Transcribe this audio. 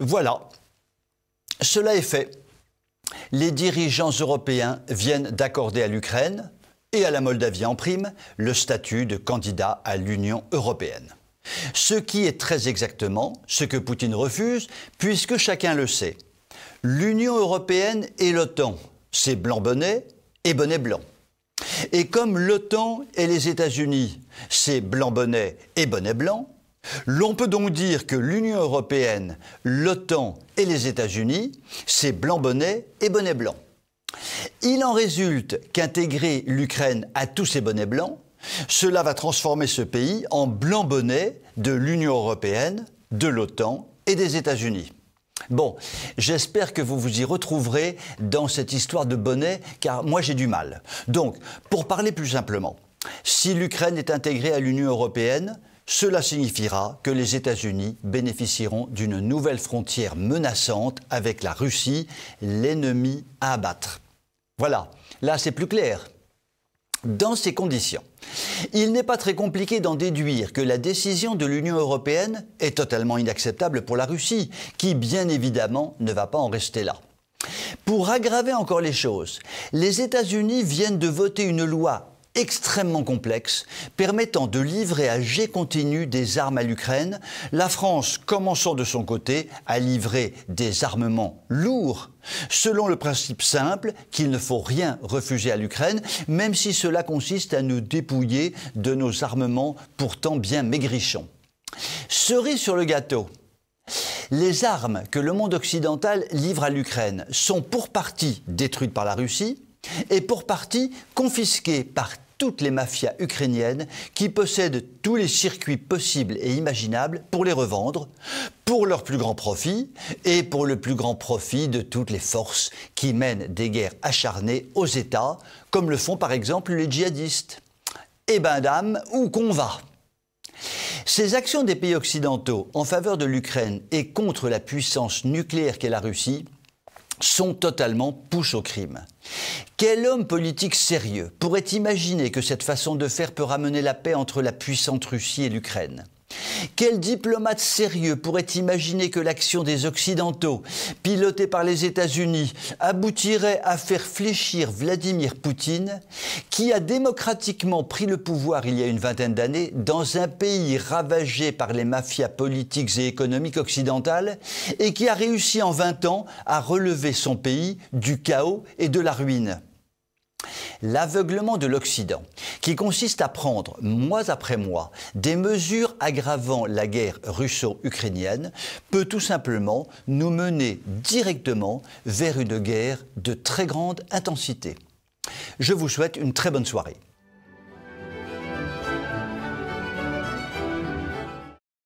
Voilà, cela est fait. Les dirigeants européens viennent d'accorder à l'Ukraine et à la Moldavie en prime le statut de candidat à l'Union européenne. Ce qui est très exactement ce que Poutine refuse, puisque chacun le sait. L'Union européenne et l'OTAN, c'est blanc-bonnet et bonnet blanc. Et comme l'OTAN et les États-Unis, c'est blanc-bonnet et bonnet blanc, l'on peut donc dire que l'Union européenne, l'OTAN et les États-Unis, c'est blanc-bonnet et bonnet blanc. Il en résulte qu'intégrer l'Ukraine à tous ces bonnets blancs, cela va transformer ce pays en blanc-bonnet de l'Union européenne, de l'OTAN et des États-Unis. Bon, j'espère que vous vous y retrouverez dans cette histoire de bonnet, car moi j'ai du mal. Donc, pour parler plus simplement, si l'Ukraine est intégrée à l'Union européenne, cela signifiera que les États-Unis bénéficieront d'une nouvelle frontière menaçante avec la Russie, l'ennemi à abattre. Voilà, là c'est plus clair. Dans ces conditions, il n'est pas très compliqué d'en déduire que la décision de l'Union européenne est totalement inacceptable pour la Russie, qui bien évidemment ne va pas en rester là. Pour aggraver encore les choses, les États-Unis viennent de voter une loi extrêmement complexe, permettant de livrer à jet continu des armes à l'Ukraine, la France commençant de son côté à livrer des armements lourds, selon le principe simple qu'il ne faut rien refuser à l'Ukraine, même si cela consiste à nous dépouiller de nos armements pourtant bien maigrichons. Cerise sur le gâteau, les armes que le monde occidental livre à l'Ukraine sont pour partie détruites par la Russie, et pour partie confisquées par toutes les mafias ukrainiennes qui possèdent tous les circuits possibles et imaginables pour les revendre, pour leur plus grand profit et pour le plus grand profit de toutes les forces qui mènent des guerres acharnées aux États, comme le font par exemple les djihadistes. Eh ben dame, où qu'on va ? Ces actions des pays occidentaux en faveur de l'Ukraine et contre la puissance nucléaire qu'est la Russie sont totalement push au crime. Quel homme politique sérieux pourrait imaginer que cette façon de faire peut ramener la paix entre la puissante Russie et l'Ukraine ? Quel diplomate sérieux pourrait imaginer que l'action des Occidentaux, pilotée par les États-Unis, aboutirait à faire fléchir Vladimir Poutine, qui a démocratiquement pris le pouvoir il y a une vingtaine d'années dans un pays ravagé par les mafias politiques et économiques occidentales et qui a réussi en 20 ans à relever son pays du chaos et de la ruine ? L'aveuglement de l'Occident, qui consiste à prendre, mois après mois, des mesures aggravant la guerre russo-ukrainienne, peut tout simplement nous mener directement vers une guerre de très grande intensité. Je vous souhaite une très bonne soirée.